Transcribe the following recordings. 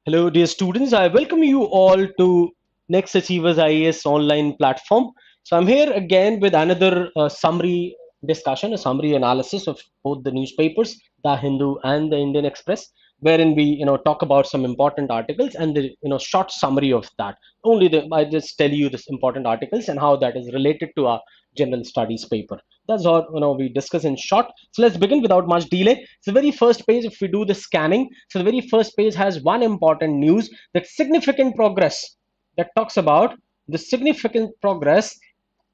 Hello, dear students. I welcome you all to NextAchievers IAS online platform. So I'm here again with another summary discussion, a summary analysis of both the newspapers, the Hindu and the Indian Express, wherein we talk about some important articles and the short summary of that. I just tell you this important articles and how that is related to our general studies paper. That's all we discuss in short. So let's begin without much delay. So the very first page, if we do the scanning, so the very first page has one important news, that significant progress, that talks about the significant progress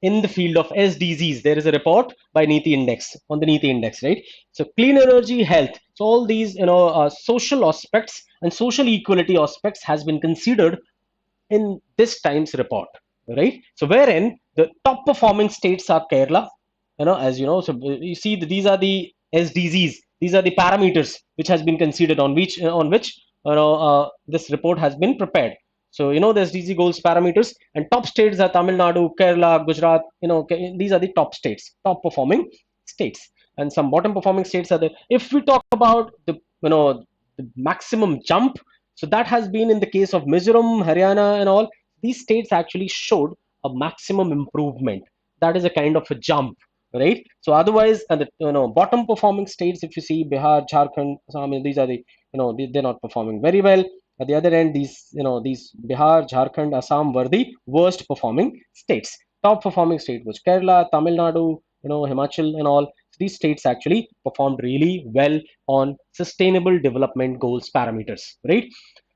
in the field of SDGs. There is a report by Niti Index on the Niti Index, right? So clean energy, health. So all these social aspects and social equality aspects has been considered in this time's report, right? So wherein the top performing states are Kerala, as you know. So you see these are the SDGs. These are the parameters which has been considered on which this report has been prepared. So the SDG goals parameters, and top states are Tamil Nadu, Kerala, Gujarat. These are the top states, top performing states, and some bottom performing states are there. If we talk about the maximum jump, so that has been in the case of Mizoram, Haryana, and all. These states actually showed a maximum improvement. That is a kind of a jump, right? So otherwise, and the bottom performing states, if you see Bihar, Jharkhand, Assam, these are the they're not performing very well. At the other end, these Bihar, Jharkhand, Assam were the worst performing states. Top performing state was Kerala, Tamil Nadu, Himachal, and all. These states actually performed really well on sustainable development goals parameters, right?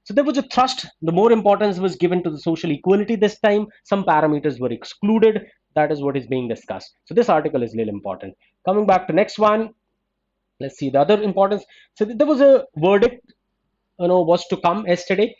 So there was a thrust. The more importance was given to the social equality this time. Some parameters were excluded. That is what is being discussed. So this article is little important. Coming back to next one, let's see the other importance. So there was a verdict, was to come yesterday.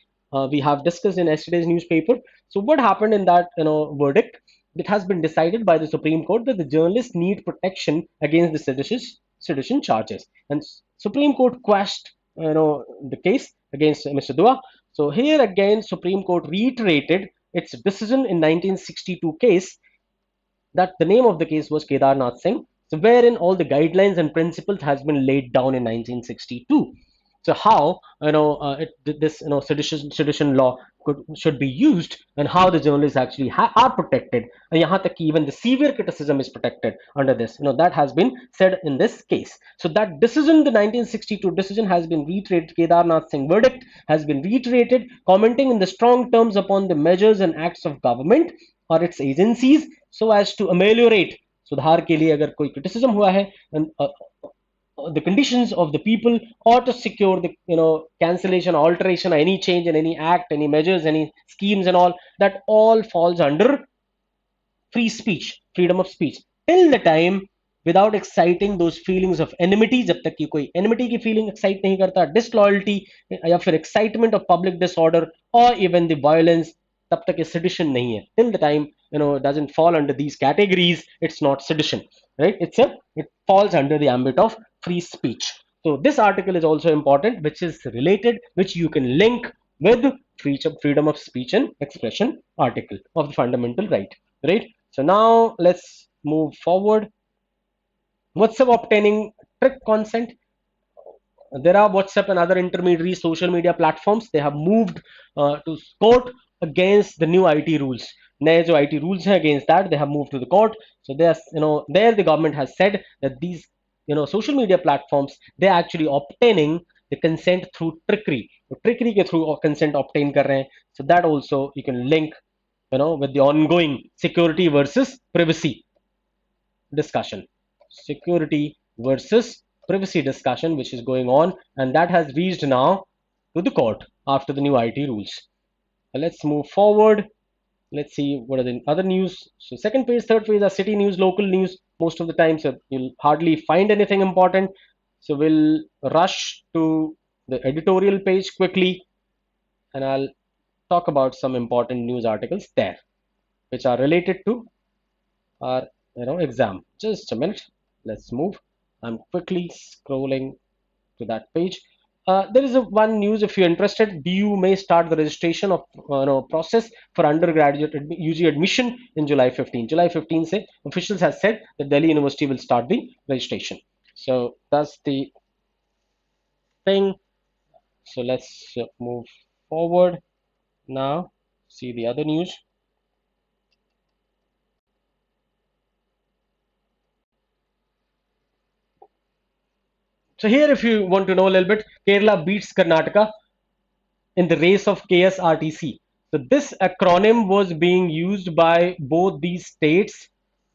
We have discussed in yesterday's newspaper. So what happened in that verdict? It has been decided by the Supreme Court that the journalists need protection against the sedition charges, and Supreme Court quashed the case against Mr. Dua. So here again, Supreme Court reiterated its decision in 1962 case, that the name of the case was Kedarnath Singh. So wherein all the guidelines and principles has been laid down in 1962. So how this sedition law should be used, and how the journalists actually are protected, and yahan tak ki even the severe criticism is protected under this. That has been said in this case. So that decision, the 1962 decision, has been reiterated. Kedarnath Singh verdict has been reiterated, commenting in the strong terms upon the measures and acts of government or its agencies so as to ameliorate, सुधार के लिए अगर कोई criticism हुआ है, and the conditions of the people, or to secure the cancellation, alteration, or any change in any act, any measures, any schemes, and all, that all falls under free speech, freedom of speech, till the time, without exciting those feelings of enmity. जब तक कि कोई enmity की feeling excite नहीं करता, disloyalty या फिर excitement of public disorder, or even the violence, तब तक ये sedition नहीं है. Till the time it doesn't fall under these categories, it's not sedition, right? It falls under the ambit of free speech. So this article is also important, which is related, which you can link with freedom of speech and expression article of the fundamental right? So now let's move forward. WhatsApp obtaining trick consent. There are WhatsApp and other intermediary social media platforms. They have moved to court against the new IT rules. नए जो IT rules हैं, against that they have moved to the court. So there's there the government has said that these social media platforms, they're actually obtaining the consent through trickery. तो trickery के through consent obtain कर रहे हैं. So that also you can link with the ongoing security versus privacy discussion. Security versus privacy discussion, which is going on, and that has reached now to the court after the new IT rules. Let's move forward. Let's see what are the other news. So second page, third page are city news, local news. Most of the time, so you'll hardly find anything important. So we'll rush to the editorial page quickly, and I'll talk about some important news articles there, which are related to our exam. Just a minute. Let's move. I'm quickly scrolling to that page. There is one news. If you're interested, BU may start the registration of process for undergraduate UG admission in July 15. July 15 say officials has said that Delhi University will start the registration. So that's the thing. So let's move forward. Now see the other news. So here, if you want to know a little bit, Kerala beats Karnataka in the race of KSRTC. So this acronym was being used by both these states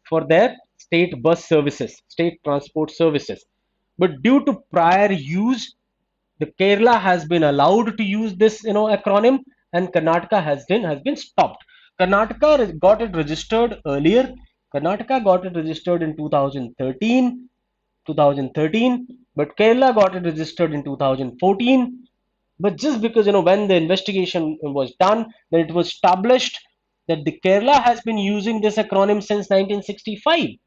for their state bus services, state transport services. But due to prior use, the Kerala has been allowed to use this, acronym, and Karnataka has been stopped. Karnataka got it registered earlier. Karnataka got it registered in 2013, but Kerala got it registered in 2014. But just because, when the investigation was done, then it was established that the Kerala has been using this acronym since 1965,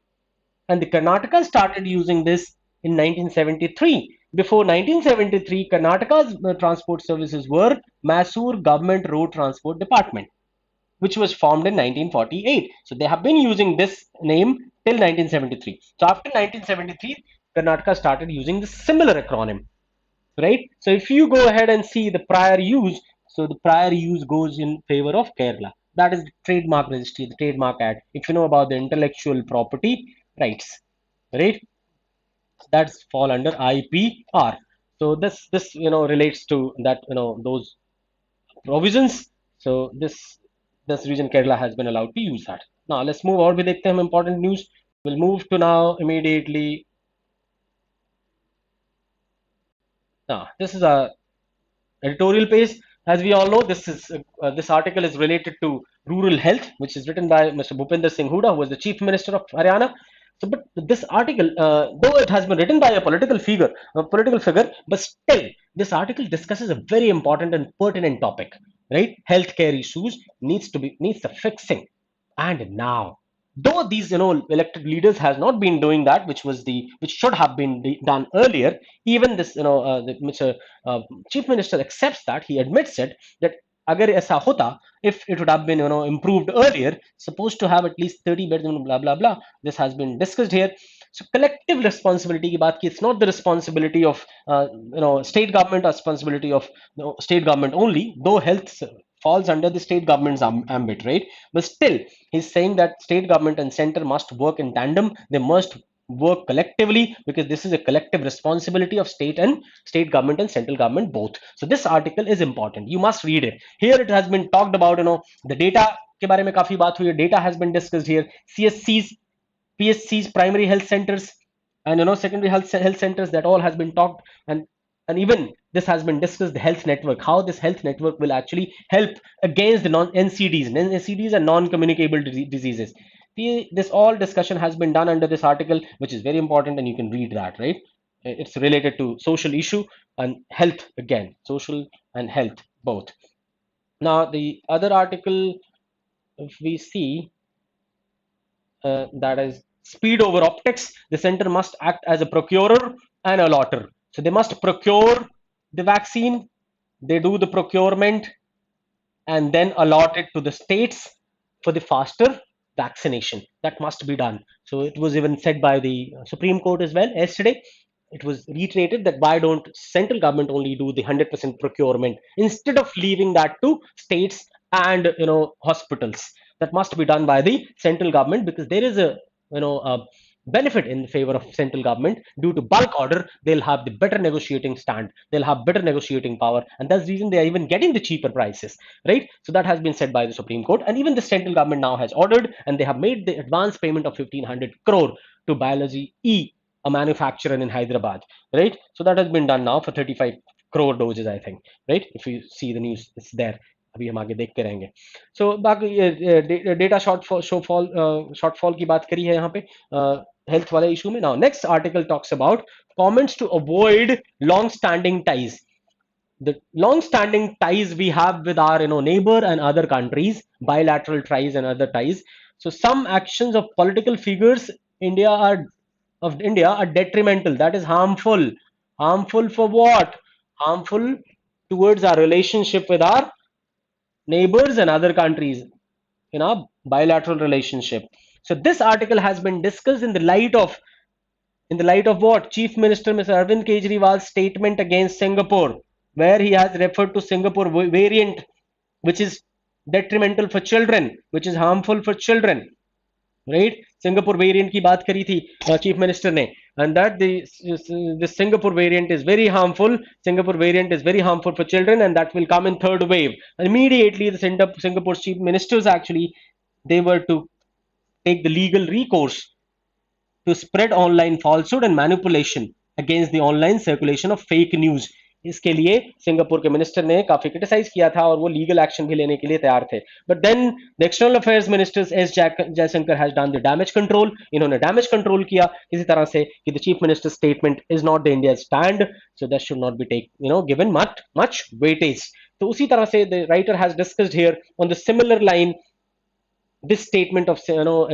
and the Karnataka started using this in 1973. Before 1973, Karnataka's transport services were Mysore Government Road Transport Department, which was formed in 1948. So they have been using this name till 1973. So after 1973, Karnataka started using the similar acronym, right? So if you go ahead and see the prior use, so the prior use goes in favor of Kerala. That is the trademark registry, the trademark act. If you know about the intellectual property rights, right? That's fall under IPR. So this relates to that, those provisions. So this region Kerala has been allowed to use that. Now let's move on with the important news. We'll move to now immediately. Now this is a editorial page. As we all know, this article is related to rural health, which is written by Mr. Bhupinder Singh Hooda, who was the Chief Minister of Haryana. So, but this article, though it has been written by a political figure, but still, this article discusses a very important and pertinent topic, right? Healthcare issues needs the fixing, and now, though these elected leaders has not been doing that, which should have been done earlier, even this the Mr. Chief Minister accepts that, he admits it, that agar aisa hota, if it would have been improved earlier, supposed to have at least 30 beds, blah blah blah. This has been discussed here. So collective responsibility ki baat ki, it's not the responsibility of state government, or responsibility of state government only, though health falls under the state government's ambit, right? But still, he's saying that state government and center must work in tandem. They must work collectively, because this is a collective responsibility of state government and central government both. So this article is important. You must read it. Here it has been talked about, the data के बारे में काफी बात हुई है. Data has been discussed here. CSCs, PSCs, primary health centers, and secondary health centers, that all has been talked. And even this has been discussed, the health network, how this health network will actually help against the NCDs and non-communicable diseases. This all discussion has been done under this article, which is very important, and you can read that, right? It's related to social issue and health, again, social and health both. Now the other article, if we see, that is speed over optics. The center must act as a procurer and allotter. So they must procure the vaccine, they do the procurement, and then allot it to the states for the faster vaccination. That must be done. So it was even said by the Supreme Court as well yesterday. It was reiterated that why don't central government only do the 100% procurement instead of leaving that to states and hospitals. That must be done by the central government, because there is a benefit in favor of central government. Due to bulk order, they'll have the better negotiating stand, they'll have better negotiating power, and that's the reason they are even getting the cheaper prices, right? So that has been said by the Supreme Court, and even the central government now has ordered, and they have made the advance payment of 1500 crore to Biology E, a manufacturer in Hyderabad, right? So that has been done now for 35 crore doses, I think, right? If you see the news, it's there. अभी हम आगे देखते रहेंगे. So बाकी data shortfall की बात करी है यहाँ पे हेल्थ वाले इशू में. Now next article talks about comments to avoid long standing ties. The long standing ties we have with our neighbor and other countries, bilateral ties and other ties. So some actions of political figures India are detrimental, that is harmful. Harmful for what? Harmful towards our relationship with our neighbors and other countries in our bilateral relationship. So this article has been discussed in the light of what? Chief Minister Mr. Arvind Kejriwal's statement against Singapore. where he has referred to Singapore variant, which is detrimental for children, which is harmful for children, right? Singapore variant की बात करी थी chief minister ने, and that the Singapore variant is very harmful. Singapore variant is very harmful for children, and that will come in third wave. Immediately, the Singapore chief ministers actually, they were to take the legal recourse to spread online falsehood and manipulation against the online circulation of fake news. इसके लिए Singapore के minister ने काफी criticise किया था और वो legal action भी लेने के लिए तैयार थे. But then the external affairs minister S Jaishankar has done the damage control. इन्होंने डैमेज कंट्रोल किया किसी तरह से कि the chief minister statement is not the India stand, so that should not be take given much weightage. तो उसी तरह से the writer has discussed here on the similar line, this statement of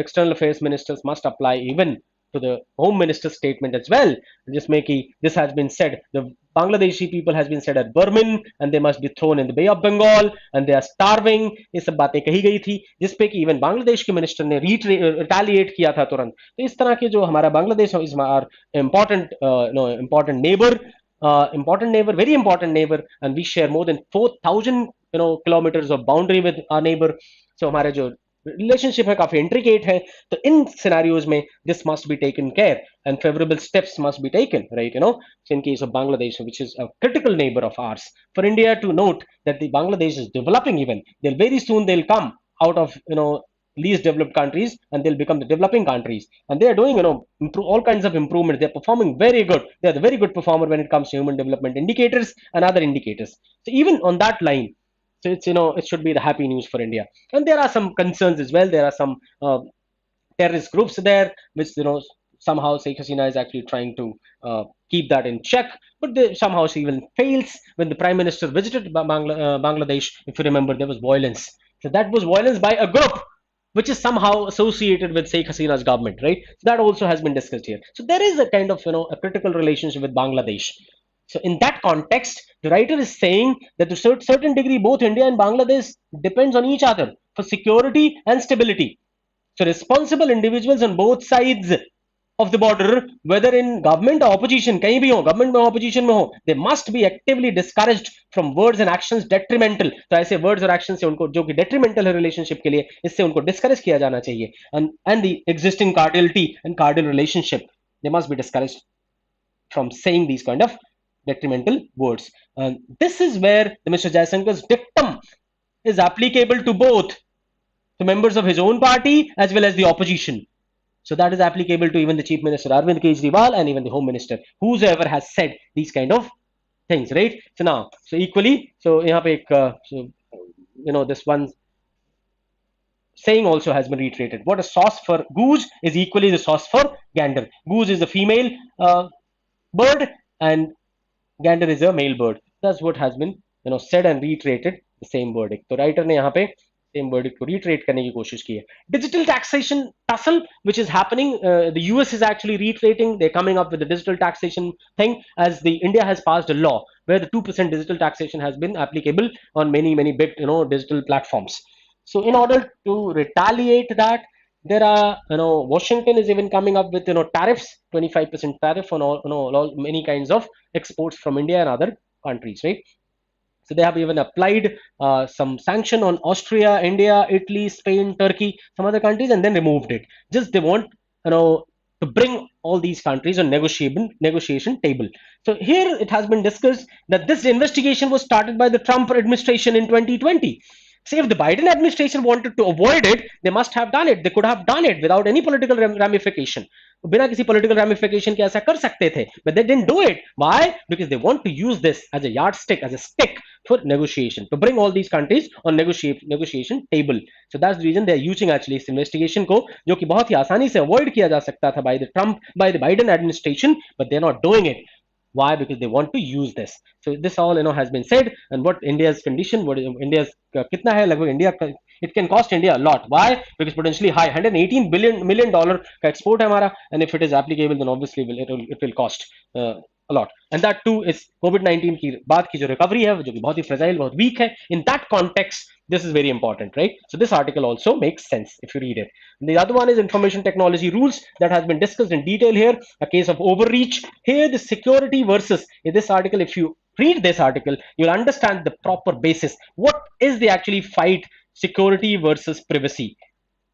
external affairs ministers must apply even to the home minister's statement as well. Just making this has been said, the Bangladeshi people has been said at Burman, and they must be thrown in the Bay of Bengal, and they are starving. ये सब बातें कही गई थी जिसपे कि even Bangladesh के minister ने रिटेलिएट किया था तुरंत. तो इस तरह के जो हमारा Bangladesh is are important important neighbour, important neighbor, very important neighbor, and we share more than 4,000 kilometers of boundary with our neighbor. So हमारे जो रिलेशनशिप है काफी इंट्रिकेट है. तो इन सिनेरियोज में this must be taken care and favourable steps must be taken, right? In case of Bangladesh, which is a critical neighbor of ours, for India to note that the Bangladesh is developing, even they'll very soon they'll come out of least developed countries and they'll become the developing countries, and they are doing all kinds of improvement. They're performing very good. They're the very good performer when it comes to human development indicators and other indicators. So even on that line, so it's it should be the happy news for India. And there are some concerns as well. There are some terrorist groups there, which somehow Sheikh Hasina is actually trying to keep that in check. But somehow she even fails. When the Prime Minister visited Bangladesh, if you remember, there was violence. So that was violence by a group which is somehow associated with Sheikh Hasina's government, right? So that also has been discussed here. So there is a kind of a critical relationship with Bangladesh. So in that context, the writer is saying that to a certain degree, both India and Bangladesh depends on each other for security and stability. So responsible individuals on both sides of the border, whether in government or opposition, कहीं भी हो, government में opposition में हो, they must be actively discouraged from words and actions detrimental. तो ऐसे words और actions से उनको जो कि detrimental है relationship के लिए, इससे उनको discourage किया जाना चाहिए. And the existing cordiality and cordial relationship, they must be discouraged from saying these kind of detrimental words. And this is where the Mr. Jayashankar's dictum is applicable to both the members of his own party as well as the opposition. So that is applicable to even the Chief Minister Arvind Kejriwal and even the Home Minister, whosoever has said these kind of things, right? So now, so equally, so यहाँ पे एक this one saying also has been reiterated. What a sauce for goose is equally the sauce for gander. Goose is a female bird and gander is a male bird. That's what has been said and reiterated, the same verdict. तो writer ने यहाँ पे same verdict को reiterate करने की कोशिश की है. Digital taxation tussle which is happening, the US is actually reiterating. They're coming up with the digital taxation thing, as the India has passed a law where the 2% digital taxation has been applicable on many big digital platforms. So in order to retaliate that, there are Washington is even coming up with tariffs, 25% tariff on all many kinds of exports from India and other countries, right? So they have even applied some sanction on Austria, India, Italy, Spain, Turkey, some other countries, and then removed it. Just they want to bring all these countries on negotiation table. So here it has been discussed that this investigation was started by the Trump administration in 2020. See, if the Biden administration wanted to avoid it, they must have done it. They could have done it without any political ramification. बिना किसी political ramification के ऐसा कर सकते थे, but they didn't do it. Why? Because they want to use this as a yardstick, as a stick for negotiation, to bring all these countries on negotiation table. So that's the reason they are using actually this investigation को, जो कि बहुत ही आसानी से avoid किया जा सकता था by the Biden administration, but they're not doing it. Why? Because they want to use this. So this all has been said, and what India's condition, what is India's कितना है लगभग India, it can cost India a lot. Why? Because potentially high, $118 million का export है हमारा, and if it is applicable, then obviously it will cost a lot. And that too is COVID-19 की बाद की जो recovery है, जो कि बहुत ही fragile, बहुत weak है. In that context, this is very important, right? So this article also makes sense if you read it. And the other one is information technology rules that has been discussed in detail here. A case of overreach. Here the security versus, in this article, if you read this article, you'll understand the proper basis. What is the actually fight, security versus privacy?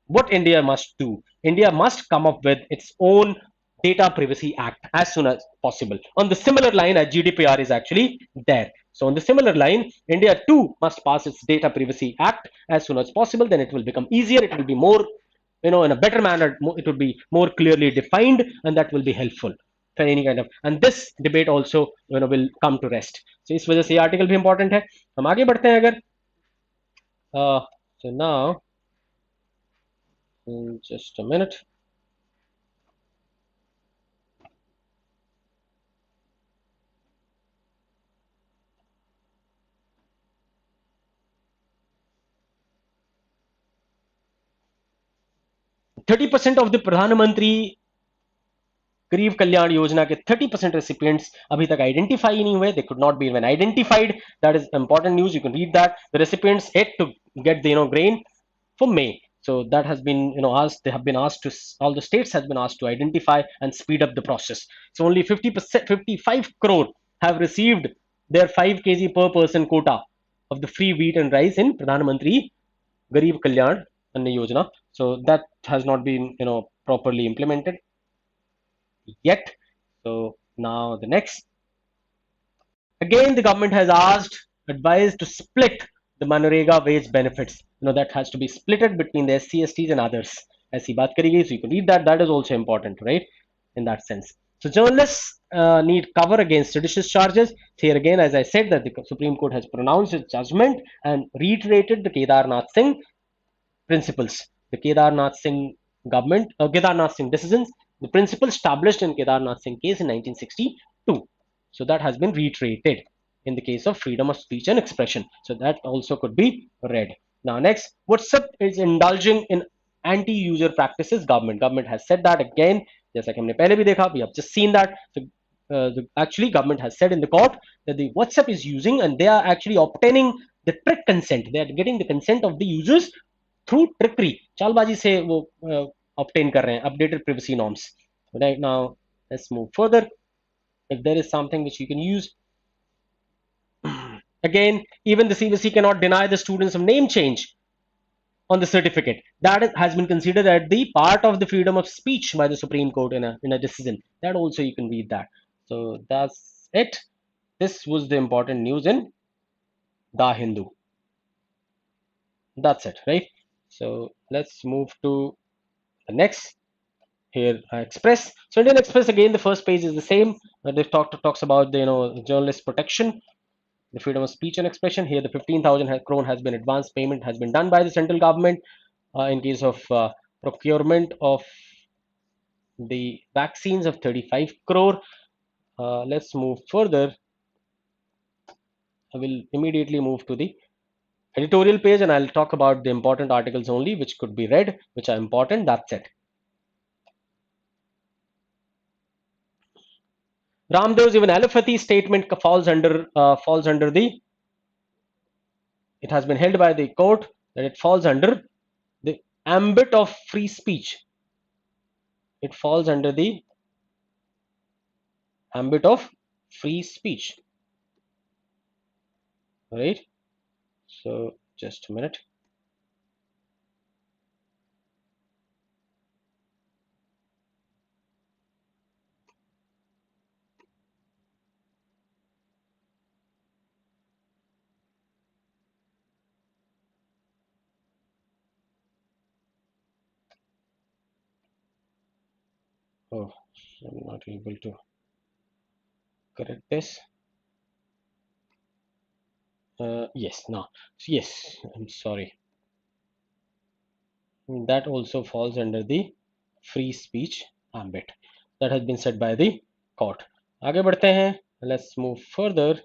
What India must do? India must come up with its own Data Privacy Act as soon as possible. On the similar line as GDPR is actually there. So on the similar line, India too must pass its Data Privacy Act as soon as possible. Then it will become easier. It will be more, in a better manner. It will be more clearly defined, and that will be helpful for any kind of. And this debate also, will come to rest. So इस वजह से ये article भी important है. हम आगे बढ़ते हैं अगर. So now, just a minute. 30% of the प्रधानमंत्री गरीब कल्याण योजना के 30% रेसिपिएंट्स अभी तक आइडेंटिफाई नहीं हुए. They could not be even identified. That is important news. You can read that. The recipients had to get the grain for May. So that has been, asked. They have been asked to. All the states has been asked to identify and speed up the process. So only 50%, 55 crore have received their 5 kg per person quota of the free wheat and rice in Pradhan Mantri Garib Kalyan Anna Yojana. So that has not been, properly implemented yet. So now the next, again the government has advised to split the Manrega wage benefits. That has to be splitted between the SC/STs and others. ऐसी बात करी गई, so you can read that. That is also important, right? In that sense. So journalists need cover against seditious charges. Here again, as I said, that the Supreme Court has pronounced its judgment and reiterated the Kedarnath Singh principles. The Kedarnath Singh government, Kedarnath Singh decisions, the principle established in Kedarnath Singh case in 1962. So that has been reiterated in the case of freedom of speech and expression. So that also could be read. Now next, WhatsApp is indulging in anti-user practices. Government has said that again. जैसा कि हमने पहले भी देखा, we have just seen that. So actually government has said in the court that the WhatsApp is using, and they are actually obtaining the trick consent. They are getting the consent of the users through trickery. चालबाजी से वो obtain कर रहे हैं updated privacy norms. Right now, let's move further. If there is something which you can use, again, even the CBSE cannot deny the students of name change on the certificate. That has been considered as the part of the freedom of speech by the Supreme Court in a decision. That also you can read that. So that's it. This was the important news in the Hindu. That's it, right? So let's move to the next. Here Express. So Indian Express, again the first page is the same. They've talks about the journalist protection, the freedom of speech and expression. Here the 15,000 crore has been advance payment has been done by the central government in case of procurement of the vaccines of 35 crore. Let's move further. I will immediately move to the editorial page, and I'll talk about the important articles only which could be read, which are important. That's it. Ramdev's even allopathy statement falls under the. It has been held by the court that it falls under the ambit of free speech. It falls under the ambit of free speech. Right. So just a minute. Oh, I'm not able to correct this. Yes, no, yes, I'm sorry. That also falls under the free speech ambit. That has been said by the court. आगे बढ़ते हैं. Let's move further.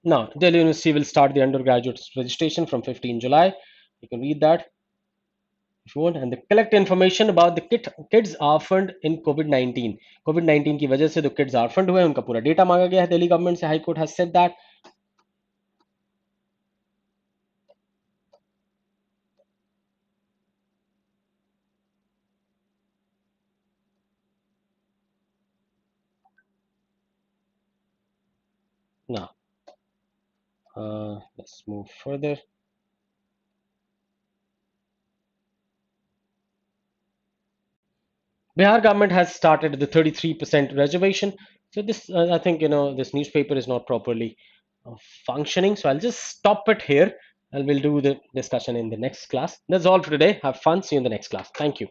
Now, Delhi University will start the undergraduate registration from 15 July. You can read that if you want. And they collect information about the kids orphaned in COVID-19. COVID-19 की वजह से जो kids orphaned हुए उनका पूरा data मांगा गया है दिल्ली government से. High Court has said that. Now, let's move further. Bihar government has started the 33% reservation. So this, I think, this newspaper is not properly functioning. So I'll just stop it here and we'll do the discussion in the next class. That's all for today. Have fun. See you in the next class. Thank you.